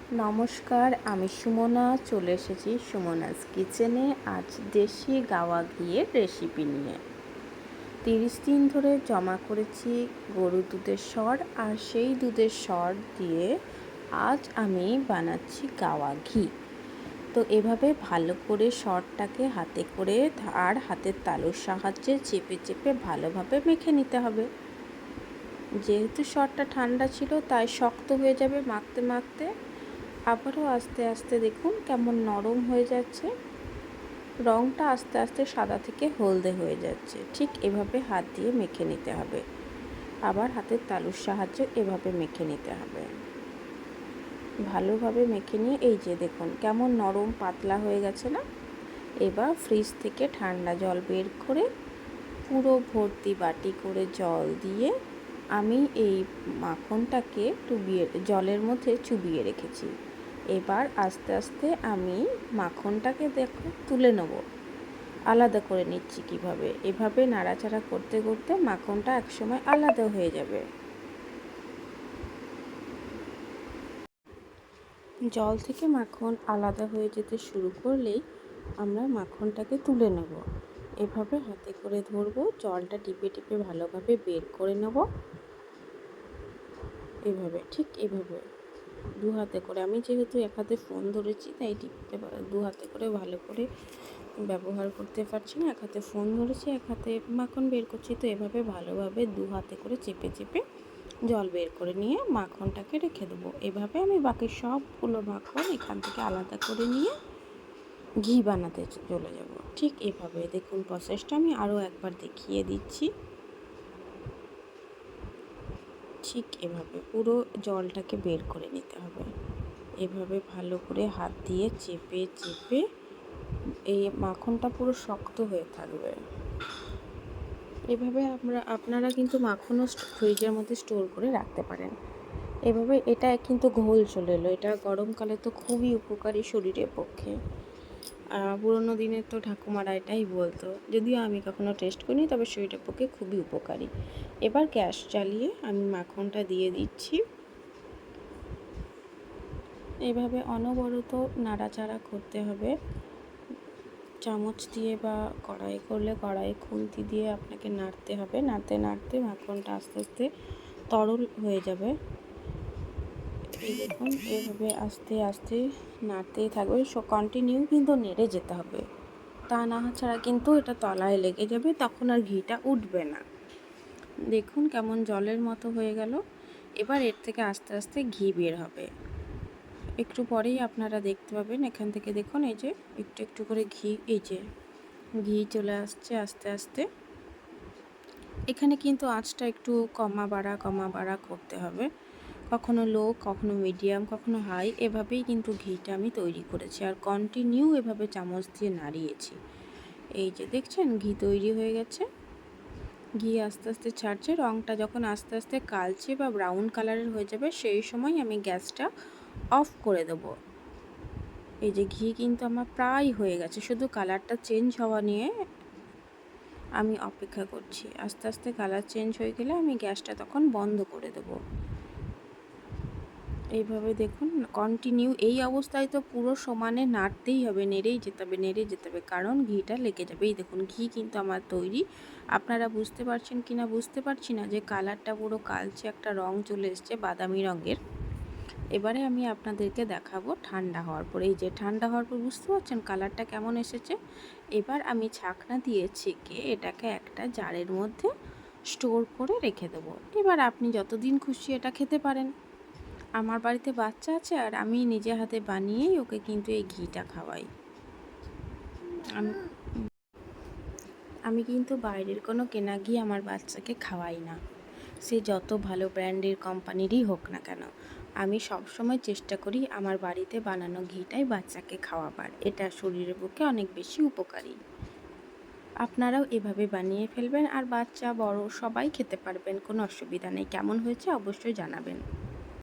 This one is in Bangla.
নমস্কার, আমি সুমনা চলে এসেছি সুমনাস কিচেনে। আজ দেশি গাওয়া ঘিয়ের রেসিপি নিয়ে 30 দিন ধরে জমা করেছি গরুর দুধের সর, আর সেই দুধের সর দিয়ে আজ আমি বানাচ্ছি গাওয়া ঘি। তো এভাবে ভালো করে সরটাকে হাতে করে আর হাতের তালুর সাহায্যে চেপে চেপে ভালোভাবে মেখে নিতে হবে। যেহেতু সরটা ঠান্ডা ছিল তাই শক্ত হয়ে যাবে মাখতে মাখতে। আবারও আস্তে আস্তে দেখুন কেমন নরম হয়ে যাচ্ছে, রঙটা আস্তে আস্তে সাদা থেকে হলদে হয়ে যাচ্ছে। ঠিক এভাবে হাত দিয়ে মেখে নিতে হবে, আবার হাতের তালুর সাহায্যে এভাবে মেখে নিতে হবে। ভালোভাবে মেখে নিয়ে এই যে দেখুন কেমন নরম পাতলা হয়ে গেছে না। এবার ফ্রিজ থেকে ঠান্ডা জল বের করে পুরো ভর্তি বাটি করে জল দিয়ে আমি এই মাখনটাকে জলের মধ্যে চুবিয়ে রেখেছি। এবার আস্তে আস্তে আমি মাখনটাকে তুলে নেব। আলাদা করে নিচ্ছি কিভাবে, এভাবে নাড়াচাড়া করতে করতে মাখনটা একসময় আলাদা হয়ে যাবে। জল থেকে মাখন আলাদা হয়ে যেতে শুরু করলেই আমরা মাখনটাকে তুলে নেব। এভাবে হাতে করে ধরবো, জলটা টিপে টিপে ভালোভাবে বের করে নেব। এভাবে ঠিক এভাবে দু হাতে করে, আমি যেহেতু এক হাতে ফোন ধরেছি তাই টিপতে দু হাতে করে ভালো করে ব্যবহার করতে পারছি না। এক হাতে ফোন ধরেছি, এক হাতে মাখন বের করছি। তো এভাবে ভালোভাবে দু হাতে করে চেপে চেপে জল বের করে নিয়ে মাখনটাকে রেখে দেবো। এভাবে আমি বাকি সবগুলো মাখন এখান থেকে আলাদা করে নিয়ে ঘি বানাতে চলে যাব। ঠিক এভাবে দেখুন প্রসেসটা আমি আরও একবার দেখিয়ে দিচ্ছি। ঠিক এভাবে পুরো জলটাকে বের করে নিতে হবে। এভাবে ভালো করে হাত দিয়ে চেপে চেপে এই মাখনটা পুরো শক্ত হয়ে থাকবে। এভাবে আপনারা কিন্তু মাখনও ফ্রিজের মধ্যে স্টোর করে রাখতে পারেন। এভাবে এটা কিন্তু ঘোল চলে এলো, এটা গরমকালে তো খুবই উপকারী শরীরের পক্ষে। পুরোনো দিনের তো ঠাকুমারা এটাই বলতো, যদিও আমি কখনো টেস্ট করিনি, তবে শরীরের পক্ষে খুবই উপকারী। এবার গ্যাস জ্বালিয়ে আমি মাখনটা দিয়ে দিচ্ছি। এভাবে অনবরত নাড়াচাড়া করতে হবে। চামচ দিয়ে বা কড়াই করলে কড়াই খুন্তি দিয়ে আপনাকে নাড়তে হবে। নাড়তে নাড়তে মাখনটা আস্তে আস্তে তরল হয়ে যাবে। এই দেখুন এভাবে আস্তে আস্তে নাড়তেই থাকবে, কন্টিনিউ কিন্তু নেড়ে যেতে হবে, তা না ছাড়া কিন্তু এটা তলায় লেগে যাবে, তখন আর ঘিটা উঠবে না। দেখুন কেমন জলের মতো হয়ে গেল। এবার এর থেকে আস্তে আস্তে ঘি বের হবে। একটু পরেই আপনারা দেখতে পাবেন, এখান থেকে দেখুন এই যে একটু একটু করে ঘি, এই যে ঘি চলে আসছে আস্তে আস্তে। এখানে কিন্তু আঁচটা একটু কমা বাড়া করতে হবে, কখনো লো, কখনো মিডিয়াম, কখনো হাই, এভাবেই কিন্তু ঘিটা আমি তৈরি করেছি। আর কন্টিনিউ এভাবে চামচ দিয়ে নাড়িয়েছি। এই যে দেখছেন ঘি তৈরি হয়ে গেছে। ঘি আস্তে আস্তে ছাড়ছে, রঙটা যখন আস্তে আস্তে কালচে বা ব্রাউন কালারের হয়ে যাবে সেই সময় আমি গ্যাসটা অফ করে দেবো। এই যে ঘি কিন্তু আমার প্রায় হয়ে গেছে, শুধু কালারটা চেঞ্জ হওয়া নিয়ে আমি অপেক্ষা করছি। আস্তে আস্তে কালার চেঞ্জ হয়ে গেলে আমি গ্যাসটা তখন বন্ধ করে দেবো। এইভাবে দেখুন কন্টিনিউ এই অবস্থায় তো পুরো সমানে নাড়তেই হবে, নেড়েই যেতে হবে, কারণ ঘিটা লেগে যাবে। এই দেখুন ঘি কিন্তু আমার তৈরি। আপনারা বুঝতে পারছেন কি না বুঝতে পারছি না যে কালারটা পুরো কালচে একটা রং চলে এসছে বাদামি রঙের। এবারে আমি আপনাদেরকে দেখাবো ঠান্ডা হওয়ার পর। এই যে ঠান্ডা হওয়ার পর বুঝতে পারছেন কালারটা কেমন এসেছে। এবার আমি ছাঁকনা দিয়ে ছেঁকে এটাকে একটা জারের মধ্যে স্টোর করে রেখে দেবো। এবার আপনি যতদিন খুশি এটা খেতে পারেন। আমার বাড়িতে বাচ্চা আছে আর আমি নিজে হাতে বানিয়েই ওকে কিন্তু এই ঘিটা খাওয়াই। আমি কিন্তু বাইরের কোনো কেনা ঘি আমার বাচ্চাকে খাওয়াই না, সে যত ভালো ব্র্যান্ডের কোম্পানিরই হোক না কেন। আমি সবসময় চেষ্টা করি আমার বাড়িতে বানানো ঘিটাই বাচ্চাকে খাওয়াবার, এটা শরীরের পক্ষে অনেক বেশি উপকারী। আপনারাও এভাবে বানিয়ে ফেলবেন, আর বাচ্চা বড় সবাই খেতে পারবেন, কোনো অসুবিধা নেই। কেমন হয়েছে অবশ্যই জানাবেন।